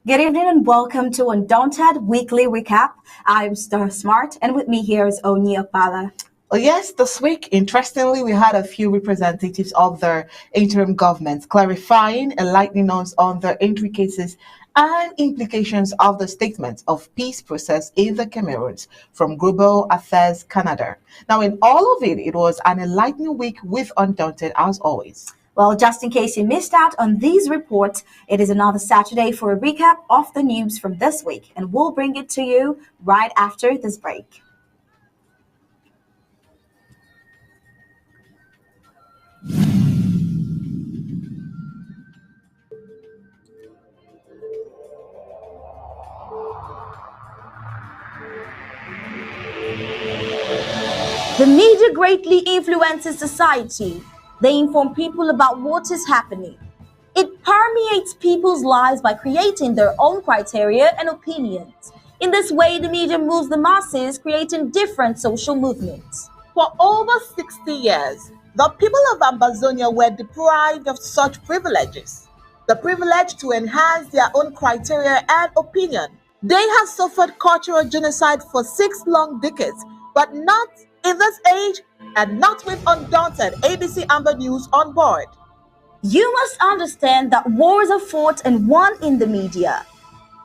Good evening and welcome to Undaunted Weekly Recap. I'm Star Smart, and with me here is Oni Opala. Oh, yes, this week, interestingly, we had a few representatives of the interim government clarifying, enlightening us on the intricacies and implications of the statement of peace process in the Cameroons from Global Affairs Canada. Now, in all of it, it was an enlightening week with Undaunted as always. Well, just in case you missed out on these reports, it is another Saturday for a recap of the news from this week, and we'll bring it to you right after this break. The media greatly influences society. They inform people about what is happening. It permeates people's lives by creating their own criteria and opinions. In this way, the media moves the masses, creating different social movements. For over 60 years, the people of Ambazonia were deprived of such privileges. The privilege to enhance their own criteria and opinion. They have suffered cultural genocide for 6 long decades, but not in this age and not with Undaunted ABC Amba News on board. You must understand that wars are fought and won in the media.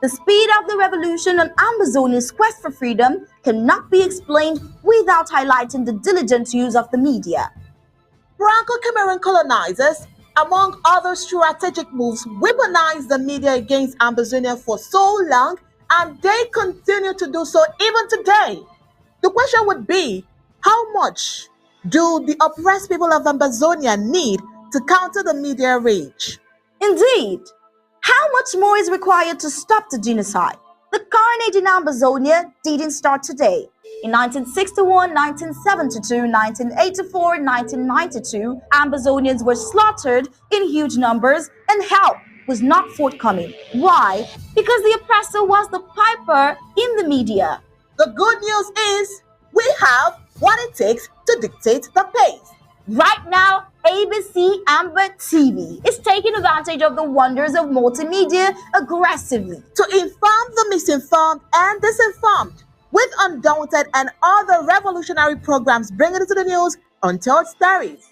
The speed of the revolution on Ambazonia's quest for freedom cannot be explained without highlighting the diligent use of the media. Franco-Cameroon colonizers, among other strategic moves, weaponized the media against Ambazonia for so long, and they continue to do so even today. The question would be, how much do the oppressed people of Ambazonia need to counter the media rage? Indeed, how much more is required to stop the genocide? The carnage in Ambazonia didn't start today. In 1961, 1972, 1984, 1992, Ambazonians were slaughtered in huge numbers and help was not forthcoming. Why? Because the oppressor was the piper in the media. The good news is we have what it takes to dictate the pace. Right now, ABC Amba TV is taking advantage of the wonders of multimedia aggressively to inform the misinformed and disinformed with Undaunted and other revolutionary programs bringing it to the news untold stories.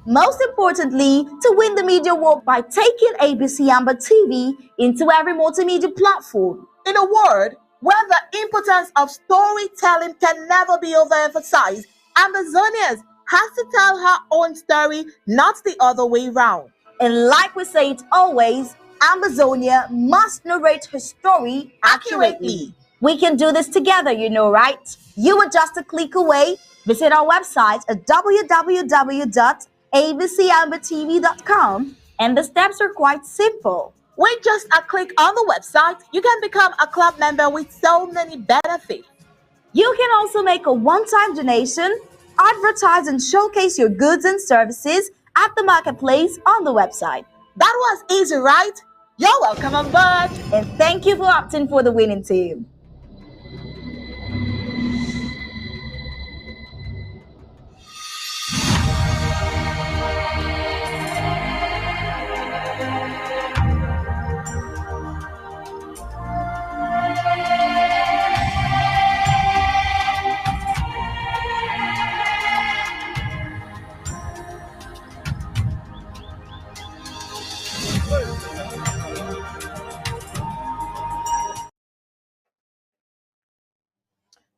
Most importantly, to win the media war by taking ABC Amba TV into every multimedia platform. In a word, where the importance of storytelling can never be overemphasized, Ambazonians has to tell her own story, not the other way round. And like we say it always, Ambazonia must narrate her story accurately. We can do this together, you know, right? You are just a click away. Visit our website at www.abcambatv.com, and the steps are quite simple. With just a click on the website, you can become a club member with so many benefits. You can also make a one-time donation, advertise and showcase your goods and services, at the marketplace on the website. That was easy, right? You're welcome on board. And thank you for opting for the winning team.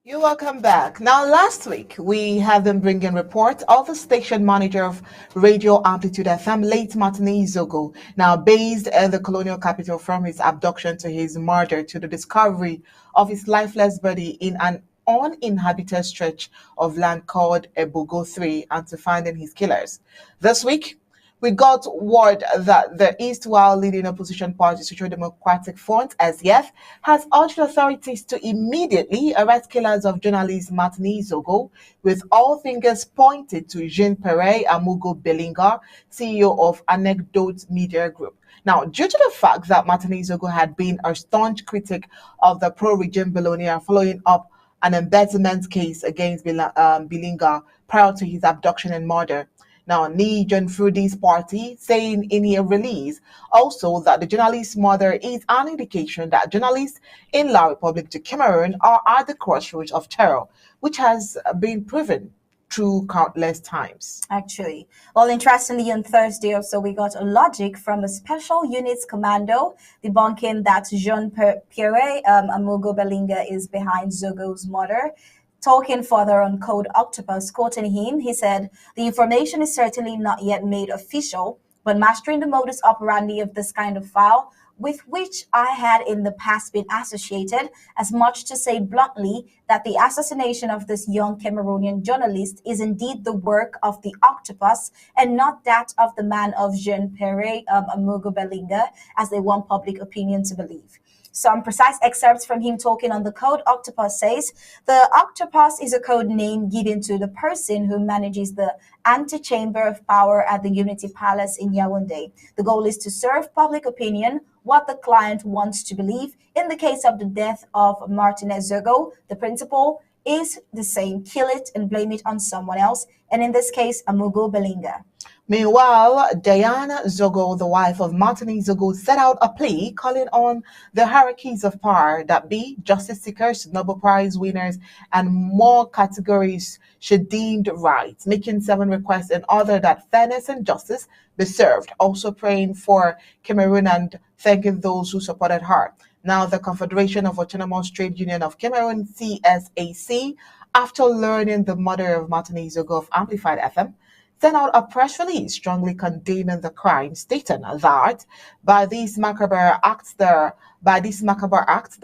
You're welcome back. Now, last week, we had them bring in reports of the station manager of Radio Amplitude FM, late Martini Zogo, now based in the colonial capital from his abduction to his murder to the discovery of his lifeless body in an uninhabited stretch of land called Ebogo 3 and to finding his killers. This week, we got word that the East-while leading opposition party, Social Democratic Front, SDF, has urged authorities to immediately arrest killers of journalist Martini Zogo, with all fingers pointed to Jean-Pierre Amugo Bellinga, CEO of Anecdote Media Group. Now, due to the fact that Martini Zogo had been a staunch critic of the pro-regime Bologna following up an embezzlement case against Bellinga prior to his abduction and murder, now, Nijan Frudi's party saying in a release also that the journalist's mother is an indication that journalists in La Republic de Cameroon are at the crossroads of terror, which has been proven through countless times. Actually, well, interestingly, on Thursday or so, we got a logic from a special units commando debunking that Jean-Pierre Amugo Bellinga is behind Zogo's murder. Talking further on Code Octopus, quoting him, he said, "The information is certainly not yet made official, but mastering the modus operandi of this kind of file, with which I had in the past been associated, as much to say bluntly that the assassination of this young Cameroonian journalist is indeed the work of the octopus and not that of the man of Jean-Pierre Amugo Bellinga, as they want public opinion to believe." Some precise excerpts from him talking on the Code Octopus says, "The octopus is a code name given to the person who manages the antechamber of power at the Unity Palace in Yaoundé. The goal is to serve public opinion, what the client wants to believe. In the case of the death of Martinez Zogo, the principle is the same: kill it and blame it on someone else, and in this case, Amugo Bellinga." Meanwhile, Diana Zogo, the wife of Martini Zogo, set out a plea calling on the hierarchies of power that be justice seekers, Nobel Prize winners, and more categories should deemed right, making 7 requests in order that fairness and justice be served, also praying for Cameroon and thanking those who supported her. Now, the Confederation of Autonomous Trade Union of Cameroon, CSAC, after learning the murder of Martini Zogo of Amplified FM, sent out a press release strongly condemning the crime, stating that by these macabre acts, the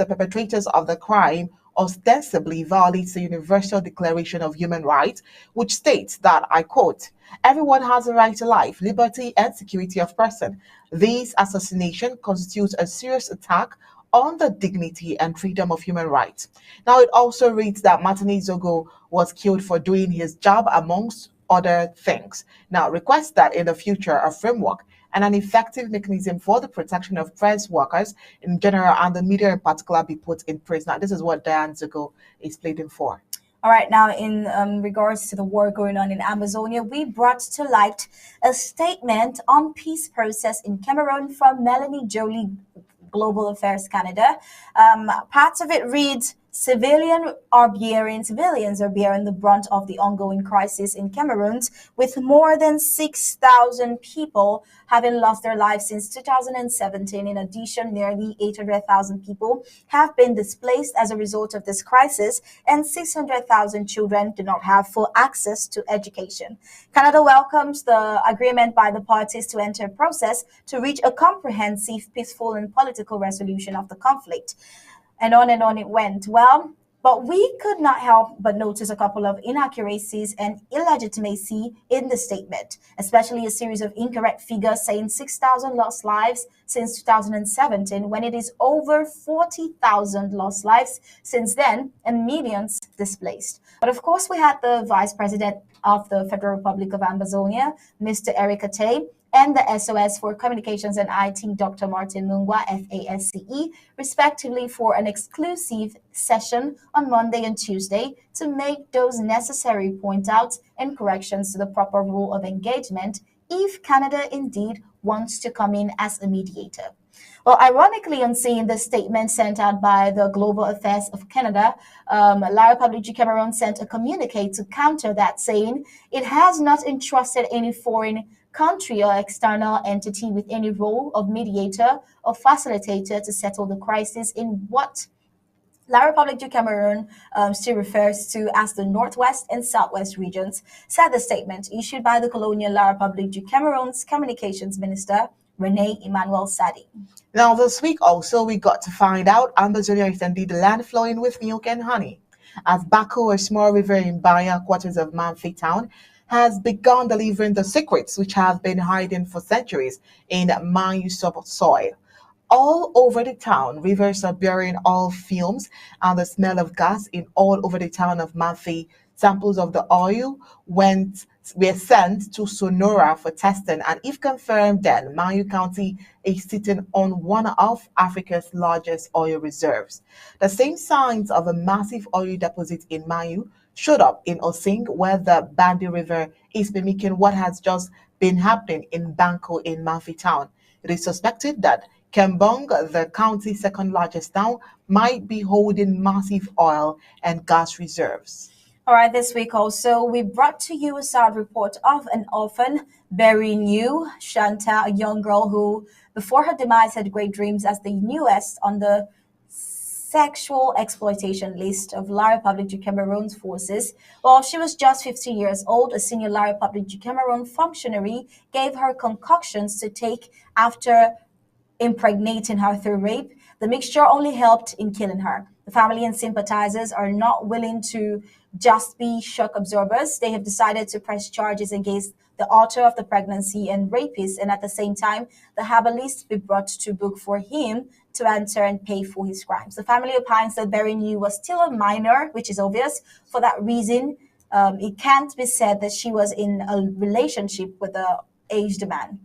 perpetrators of the crime ostensibly violates the Universal Declaration of Human Rights, which states that, I quote, "Everyone has a right to life, liberty, and security of person. This assassination constitutes a serious attack on the dignity and freedom of human rights." Now, it also reads that Martini Zogo was killed for doing his job amongst other things. Now, requests that in the future a framework and an effective mechanism for the protection of press workers in general and the media in particular be put in place. Now, this is what Diane Zogo is pleading for. All right, now in regards to the war going on in Amazonia, we brought to light a statement on peace process in Cameroon from Melanie Jolie, Global Affairs Canada. Parts of it reads, civilians are bearing the brunt of the ongoing crisis in Cameroon, with more than 6,000 people having lost their lives since 2017. In addition, nearly 800,000 people have been displaced as a result of this crisis, and 600,000 children do not have full access to education. Canada welcomes the agreement by the parties to enter a process to reach a comprehensive, peaceful, and political resolution of the conflict. And on it went. Well, but we could not help but notice a couple of inaccuracies and illegitimacy in the statement, especially a series of incorrect figures saying 6,000 lost lives since 2017, when it is over 40,000 lost lives since then and millions displaced. But of course, we had the Vice President of the Federal Republic of Amazonia, Mr. Eric Atay, and the SOS for Communications and IT, Dr. Martin Mungwa, FASCE, respectively, for an exclusive session on Monday and Tuesday to make those necessary point outs and corrections to the proper rule of engagement if Canada indeed wants to come in as a mediator. Well, ironically, on seeing the statement sent out by the Global Affairs of Canada, La République du Cameroon sent a communique to counter that, saying it has not entrusted any foreign country or external entity with any role of mediator or facilitator to settle the crisis in what La République du Cameroon still refers to as the Northwest and Southwest regions, said the statement issued by the colonial La République du Cameroon's communications minister, Rene Emmanuel Sadi. Now, this week also, we got to find out Ambazonia is indeed the land flowing with milk and honey, as Baku, a small river in Baya, quarters of Manfi town, has begun delivering the secrets which have been hiding for centuries in Mayu subsoil. All over the town, rivers are bearing oil fumes and the smell of gas in all over the town of Manfi. Samples of the oil were sent to Sonora for testing, and if confirmed, then Mayu County is sitting on one of Africa's largest oil reserves. The same signs of a massive oil deposit in Mayu showed up in Osing, where the Bandi River is mimicking what has just been happening in Banco in Manfi town. It is suspected that Kembong, the county's second largest town, might be holding massive oil and gas reserves. All right, this week also, we brought to you a sad report of an orphan, Berry New Shanta, a young girl who, before her demise, had great dreams as the newest on the sexual exploitation list of La République du Cameroon's forces. While she was just 15 years old, a senior La République du Cameroon functionary gave her concoctions to take after impregnating her through rape. The mixture only helped in killing her. The family and sympathizers are not willing to just be shock absorbers. They have decided to press charges against the author of the pregnancy and rapist, and at the same time, the herbalist be brought to book for him to answer and pay for his crimes. The family opines that Berry New was still a minor, which is obvious. For that reason, it can't be said that she was in a relationship with the aged man.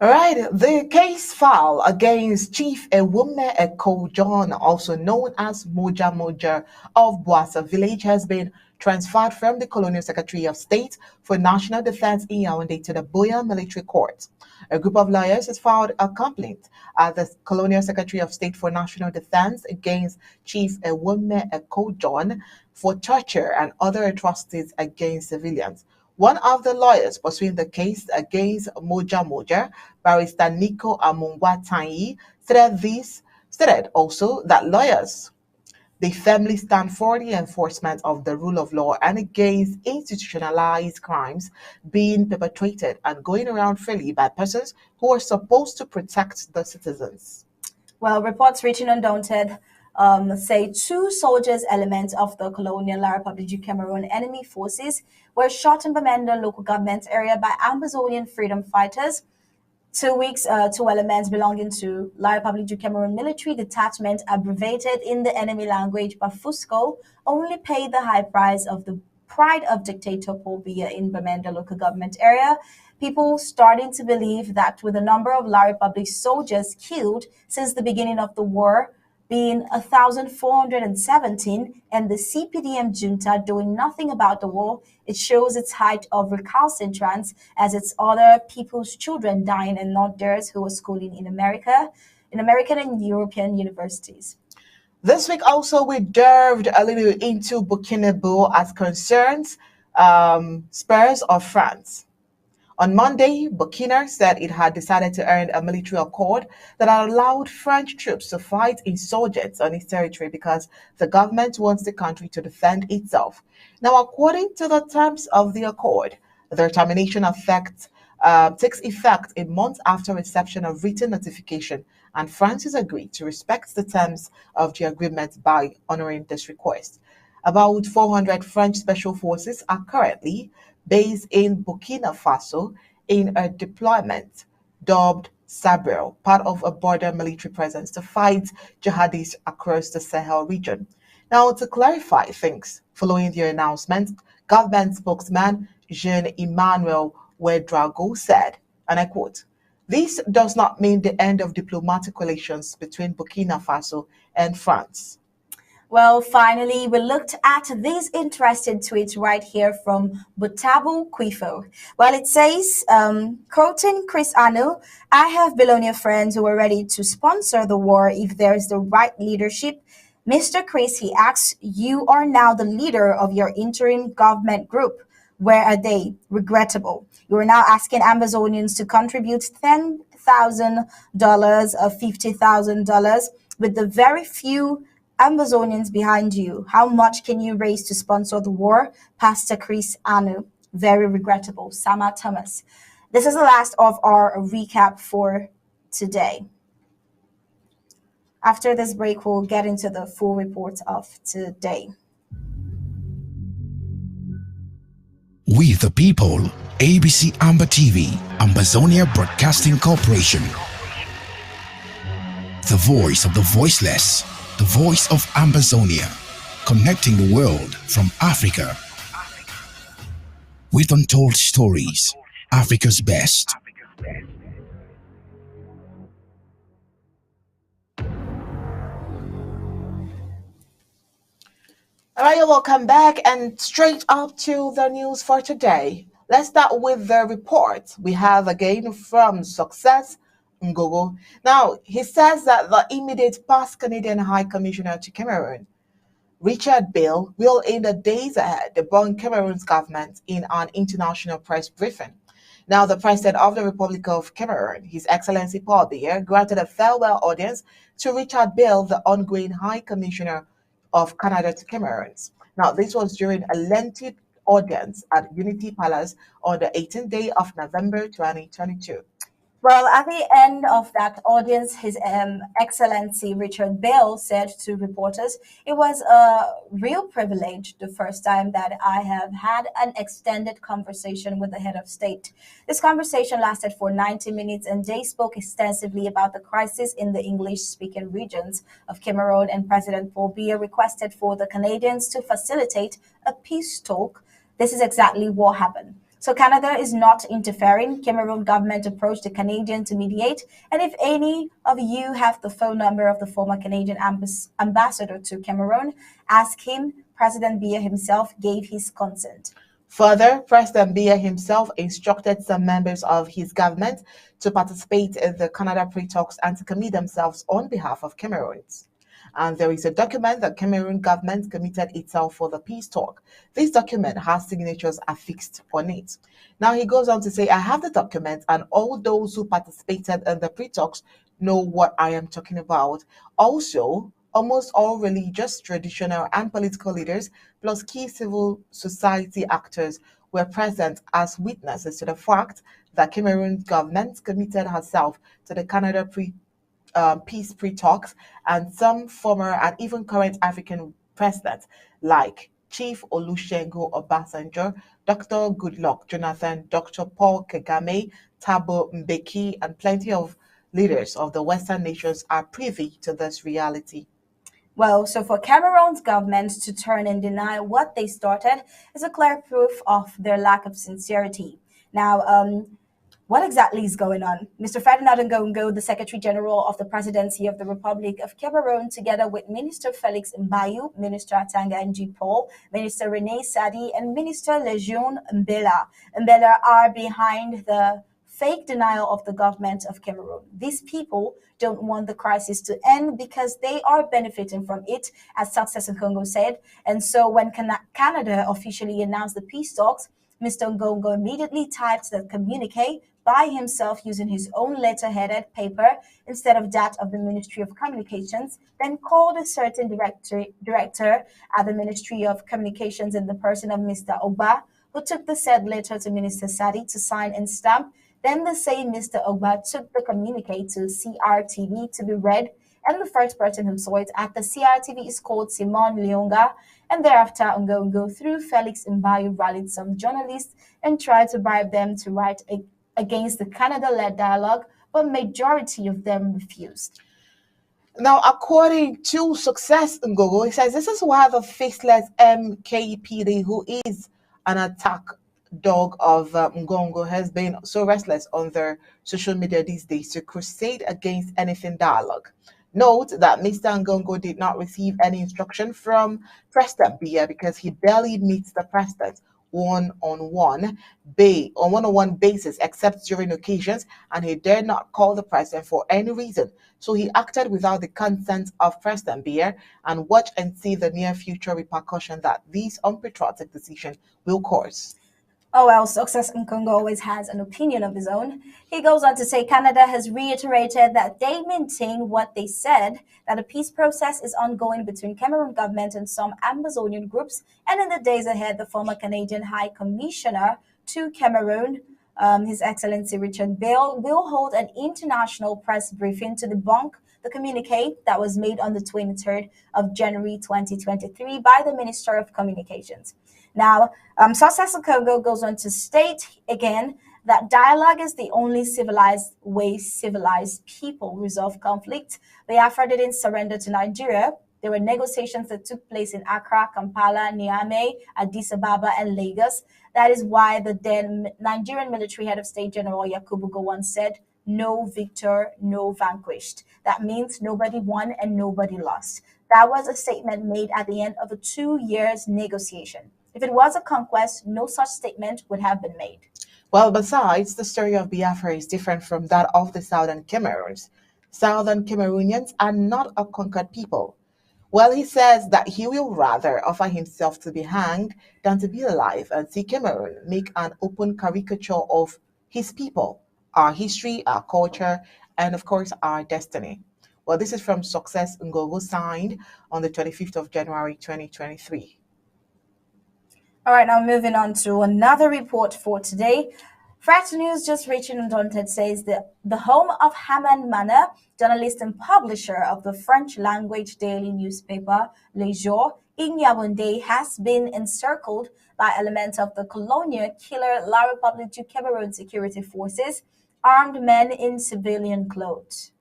All right, the case file against Chief Ewume Eko John, also known as Moja Moja of Boassa village, has been transferred from the Colonial Secretary of State for National Defense in Yaoundé to the Buea Military Court. A group of lawyers has filed a complaint at the Colonial Secretary of State for National Defense against Chief Ewume Eko John for torture and other atrocities against civilians. One of the lawyers pursuing the case against Moja Moja, Barrister Nico Amungwa Tanyi, stated also that lawyers, they firmly stand for the enforcement of the rule of law and against institutionalized crimes being perpetrated and going around freely by persons who are supposed to protect the citizens. Well, reports reaching Undaunted say two soldiers elements of the colonial La République du Cameroon enemy forces were shot in Bamenda local government area by Amazonian freedom fighters. 2 weeks, two elements belonging to La République du Cameroon military detachment, abbreviated in the enemy language Bafusco, only paid the high price of the pride of dictator Paul Biya in Bamenda local government area. People starting to believe that with the number of La République soldiers killed since the beginning of the war, being 1,417, and the CPDM junta doing nothing about the war, it shows its height of recalcitrance as it's other people's children dying and not theirs who are schooling in American and European universities. This week also we delved a little into Burkina Faso as concerns Spurs of France. On Monday, Burkina said it had decided to end a military accord that allowed French troops to fight insurgents on its territory because the government wants the country to defend itself. Now, according to the terms of the accord, the termination takes effect a month after reception of written notification, and France has agreed to respect the terms of the agreement by honoring this request. About 400 French special forces are currently based in Burkina Faso in a deployment dubbed Sabrel, part of a border military presence to fight jihadists across the Sahel region. Now, to clarify things, following the announcement, Government spokesman Jean-Emmanuel Ouedraogo said, and I quote, "This does not mean the end of diplomatic relations between Burkina Faso and France." Well, finally, we looked at this interesting tweet right here from Butabu Quifo. Well, it says, quoting Chris Anu, "I have Bologna friends who are ready to sponsor the war if there's the right leadership." Mr. Chris, he asks, "You are now the leader of your interim government group. Where are they? Regrettable. You are now asking Amazonians to contribute $10,000 or $50,000 with the very few Amazonians behind you. How much can you raise to sponsor the war?" Pastor Chris Anu. Very regrettable. Sama Thomas. This is the last of our recap for today. After this break, we'll get into the full report of today. We the people, ABC Amba TV, Ambazonia Broadcasting Corporation. The voice of the voiceless, the voice of Ambazonia, connecting the world from Africa. With untold stories, Africa's best. All right, welcome back and straight up to the news for today. Let's start with the report we have again from Success Ngogo. Now, he says that the immediate past Canadian High Commissioner to Cameroon, Richard Bale, will in the days ahead debunk Cameroon's government in an international press briefing. Now, the President of the Republic of Cameroon, His Excellency Paul Biya, granted a farewell audience to Richard Bale, the ongoing High Commissioner of Canada to Cameroon. Now, this was during a lengthy audience at Unity Palace on the 18th day of November 2022. Well, at the end of that audience, His Excellency Richard Bale said to reporters, "It was a real privilege the first time that I have had an extended conversation with the head of state. This conversation lasted for 90 minutes and they spoke extensively about the crisis in the English-speaking regions of Cameroon, and President Paul Biya requested for the Canadians to facilitate a peace talk. This is exactly what happened. So Canada is not interfering. Cameroon government approached the Canadian to mediate. And if any of you have the phone number of the former Canadian ambassador to Cameroon, ask him." President Biya himself gave his consent. Further, President Biya himself instructed some members of his government to participate in the Canada pre-talks and to commit themselves on behalf of Cameroons. And there is a document that Cameroon government committed itself for the peace talk. This document has signatures affixed on it. Now he goes on to say, "I have the document and all those who participated in the pre-talks know what I am talking about. Also, almost all religious, traditional, and political leaders, plus key civil society actors were present as witnesses to the fact that Cameroon government committed herself to the Canada peace pre-talks, and some former and even current African presidents like Chief Olusegun Obasanjo, Dr. Goodluck Jonathan, Dr. Paul Kagame, Thabo Mbeki, and plenty of leaders of the Western nations are privy to this reality." Well, so for Cameroon's government to turn and deny what they started is a clear proof of their lack of sincerity. Now, what exactly is going on? Mr. Ferdinand Ngongo, the Secretary General of the Presidency of the Republic of Cameroon, together with Minister Felix Mbayu, Minister Atanga Nji Paul, Minister Rene Sadi, and Minister Lejeune Mbela are behind the fake denial of the government of Cameroon. These people don't want the crisis to end because they are benefiting from it, as Success in Congo said. And so when Canada officially announced the peace talks, Mr. Ngongo immediately typed the communique by himself using his own letter-headed paper instead of that of the Ministry of Communications, then called a certain director at the Ministry of Communications in the person of Mr. Oba, who took the said letter to Minister Sadi to sign and stamp. Then the same Mr. Oba took the communique to CRTV to be read, and the first person who saw it at the CRTV is called Simon Leonga. And thereafter, Ngongo, through Felix Mbayu, rallied some journalists and tried to bribe them to write against the Canada-led dialogue, but majority of them refused. Now, according to Success Ngogo, he says this is why the faceless MKPD, who is an attack dog of Ngongo has been so restless on their social media these days to crusade against anything dialogue. Note that Mr. Ngongo did not receive any instruction from President Biya because he barely meets the president on one-on-one basis except during occasions, and he dared not call the president for any reason. So he acted without the consent of President Biya, and watch and see the near future repercussion that this unpatriotic decision will cause. Oh well, Success Nkongo always has an opinion of his own. He goes on to say Canada has reiterated that they maintain what they said, that a peace process is ongoing between Cameroon government and some Ambazonian groups, and in the days ahead, the former Canadian High Commissioner to Cameroon, His Excellency Richard Bale, will hold an international press briefing to debunk the communique that was made on the 23rd of January 2023 by the Minister of Communications. Now, Success Congo goes on to state again that dialogue is the only civilized way civilized people resolve conflict. Biafra didn't surrender to Nigeria. There were negotiations that took place in Accra, Kampala, Niamey, Addis Ababa, and Lagos. That is why the then Nigerian military head of state, General Yakubu Gowon, said, "No victor, no vanquished." That means nobody won and nobody lost. That was a statement made at the end of a 2 years negotiation. If it was a conquest, no such statement would have been made. Well, besides, the story of Biafra is different from that of the Southern Cameroons. Southern Cameroonians are not a conquered people. Well, he says that he will rather offer himself to be hanged than to be alive and see Cameroon make an open caricature of his people, our history, our culture, and of course, our destiny. Well, this is from Success Ngogo, signed on the 25th of January 2023. All right, now moving on to another report for today. Fresh news just reaching Undaunted says that the home of Haman Manor, journalist and publisher of the French language daily newspaper Le Jour in Yaoundé, has been encircled by elements of the colonial killer La République du Cameroun security forces, armed men in civilian clothes.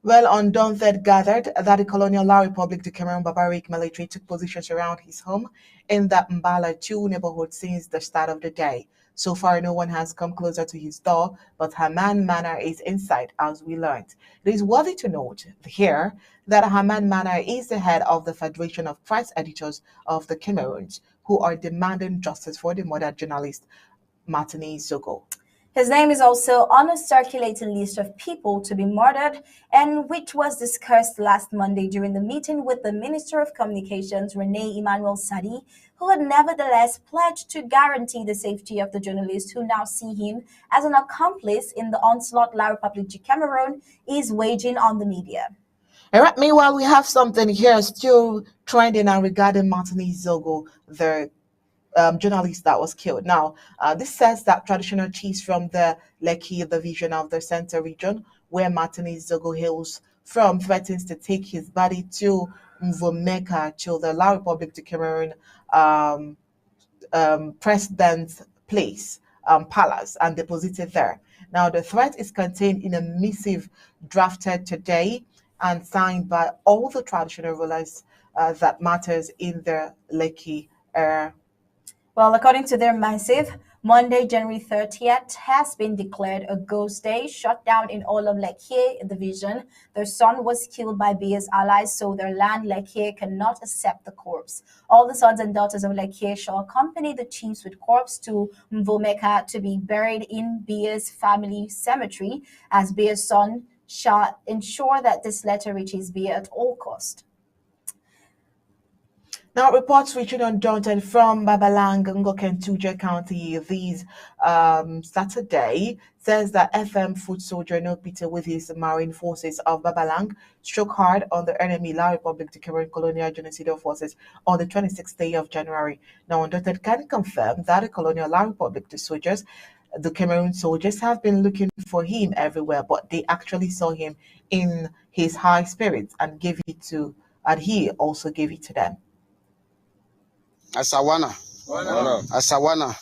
Well, Undaunted gathered that the colonial La République du Cameroun barbaric military took positions around his home in the Mbala 2 neighborhood since the start of the day. So far, no one has come closer to his door, but Haman Manor is inside, as we learned. It is worthy to note here that Haman Manor is the head of the Federation of Press Editors of the Cameroons, who are demanding justice for the murdered journalist Martini Zogo. His name is also on a circulating list of people to be murdered, and which was discussed last Monday during the meeting with the Minister of Communications, Rene Emmanuel Sadi, who had nevertheless pledged to guarantee the safety of the journalists who now see him as an accomplice in the onslaught La République du Cameroun is waging on the media. All right, meanwhile, we have something here still trending and regarding Martini Zogo, the journalist that was killed. Now, this says that traditional chiefs from the Lekki division of the Center region, where Martini Zogo hails from, threatens to take his body to Mvomeka, to the La République du Cameroun president's place, palace, and deposit it there. Now, the threat is contained in a missive drafted today and signed by all the traditional rulers that matters in the Lekki area. Well, according to their missive, Monday, January 30th has been declared a ghost day, shut down in all of Lekki division. Their son was killed by Bia's allies, so their land, Lekki, cannot accept the corpse. All the sons and daughters of Lekki shall accompany the chiefs with corpse to Mvomeka to be buried in Bia's family cemetery, as Bia's son shall ensure that this letter reaches Bia at all cost. Now, reports reaching Undaunted from Babalang, Ngokentuja County this Saturday says that FM foot soldier No Peter with his marine forces of Babalang struck hard on the enemy La République du Cameroun colonial genocidal forces on the 26th day of January. Now, Undaunted can confirm that the colonial La République the Cameroon soldiers have been looking for him everywhere, but they actually saw him in his high spirits and he also gave it to them. Asawana, Asawana,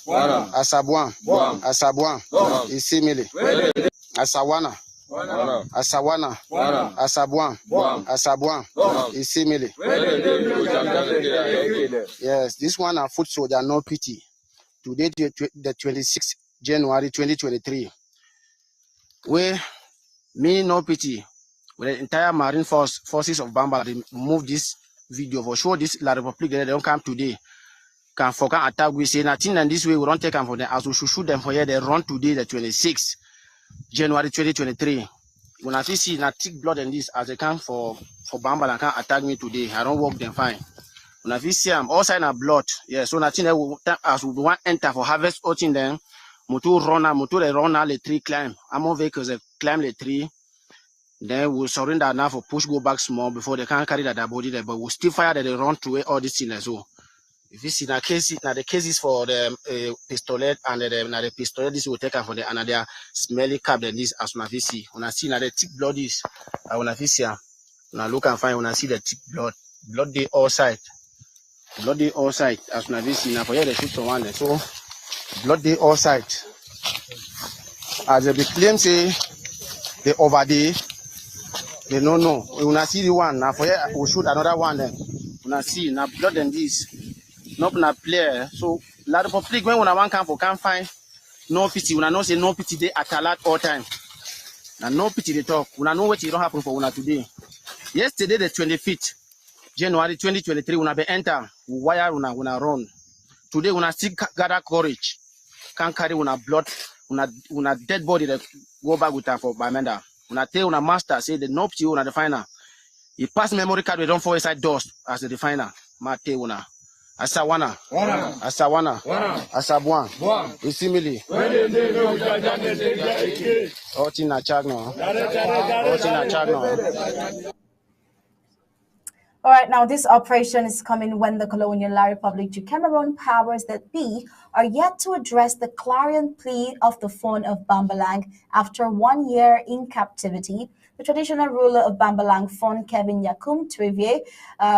Asabuan, Asabuan, Isimili, Asawana, Asawana, Asabuan, Asabuan, Isimili. Yes, this one are foot soldier, no pity. today, the 26th January 2023, where me no pity with the entire Marine forces of Bamba, they move this video for sure. This La Republic, they don't come today. Can attack, we say nothing, and this way we don't take them for them. As we should shoot them for here, they run today, the 26th January 2023. When I see na thick blood and this, as they come for Bamba and can attack me today, I don't work them fine. When I see them, all sign of blood, yeah. So nothing as we want enter for harvest, outing them, motor they run out the tree climb. Among vehicles they climb the tree. Then we'll surrender now for push go back small before they can't carry that body there, but we'll still fire that they run through all these things. So if you see the cases for the pistolet and the pistolet, this will take for the another smelly cap than this as when I see. When I see the thick blood is when I see when I look and find when I see the thick blood they all side. Blood they all side as when I see now for here they shoot from one. So blood they all side. As they claim say they over there. They don't know. When I see the one, now for here we shoot another one then. When I see now blood than this, not na player. So La Republic when I want can't find no pity. When I know say no pity they at alert all time. Now no pity they talk. When I know what it don't happen for una today. Yesterday the 25th January 2023 when I be enter wire when I run. Today when I still gather courage, can't carry when I blood when I dead body that go back with her for Bamenda. When I tell una master say the nope you una the final. He pass memory card we don't fall inside dust as the definer. Mate una. Asawana. Asawana. Asabuan. Isimili. Otina chagno. Otina chagno. All right, now this operation is coming when the colonial La Republic du Cameroon powers that be are yet to address the clarion plea of the Fawn of Bambalang after 1 year in captivity. The traditional ruler of Bambalang, Fawn Kevin Yakum Trivier,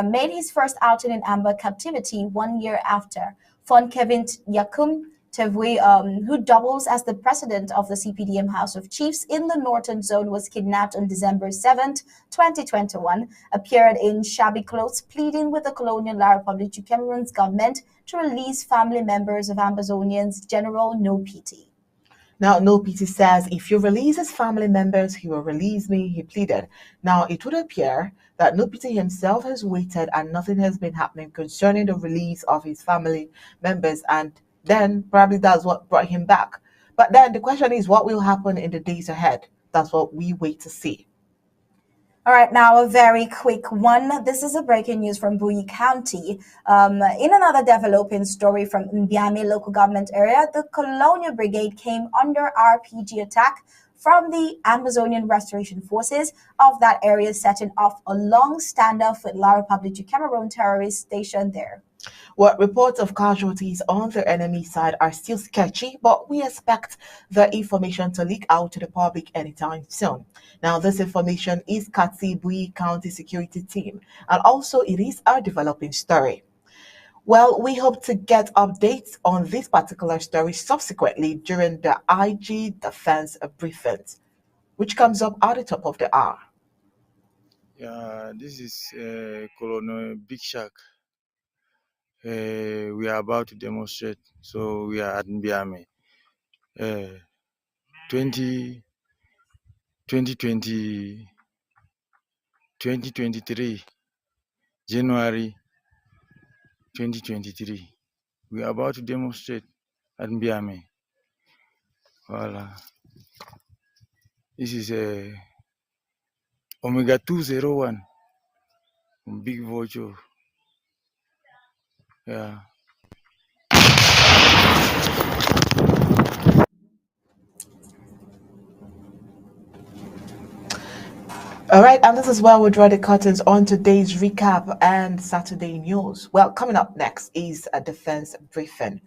made his first outing in Amba captivity 1 year after. Fawn Kevin Yakum Tevwe, who doubles as the president of the CPDM House of Chiefs in the Northern Zone, was kidnapped on December 7th, 2021, appeared in shabby clothes, pleading with the colonial La Republic du Cameroon's government to release family members of Ambazonians General No Pity. Now, No Pity says, if you release his family members, he will release me, he pleaded. Now, it would appear that No Pity himself has waited and nothing has been happening concerning the release of his family members, and then probably that's what brought him back. But then the question is, what will happen in the days ahead? That's what we wait to see. All right, now a very quick one. This is a breaking news from Bui County. In another developing story from Mbiame local government area, the Colonial Brigade came under RPG attack from the Amazonian Restoration Forces of that area, setting off a long standoff with La Republic du Cameroon terrorists stationed there. Well, reports of casualties on the enemy side are still sketchy, but we expect the information to leak out to the public anytime soon. Now, this information is Katsi Bui County Security Team, and also it is our developing story. Well, we hope to get updates on this particular story subsequently during the IG Defense briefings, which comes up at the top of the hour. Yeah, this is Colonel Big Shark. We are about to demonstrate, so we are at Mbiame. 2023, January 2023. We are about to demonstrate at Mbiame. Voila. This is Omega 201 Big Vulture. Yeah. All right, and this is where we draw the curtains on today's recap and Saturday news. Well, coming up next is a defense briefing.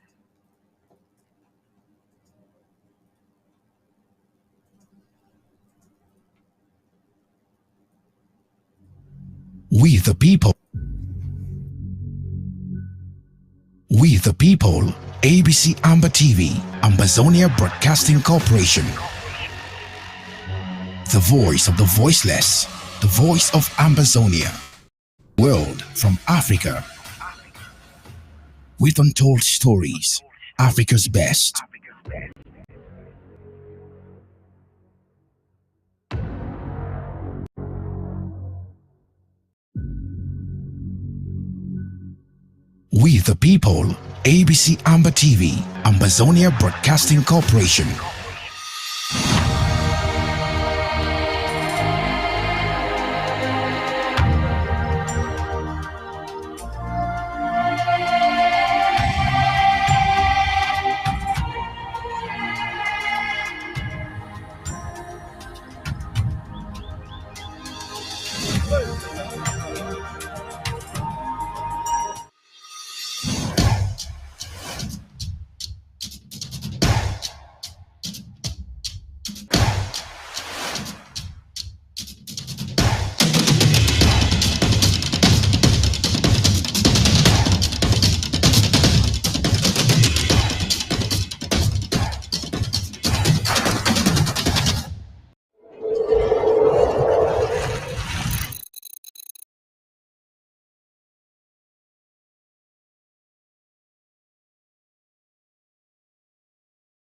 We the people. We the people. ABC Amba TV, Ambazonia Broadcasting Corporation. The voice of the voiceless, the voice of Ambazonia. World from Africa. With untold stories, Africa's best. We the people, ABC Amba TV, Ambazonia Broadcasting Corporation.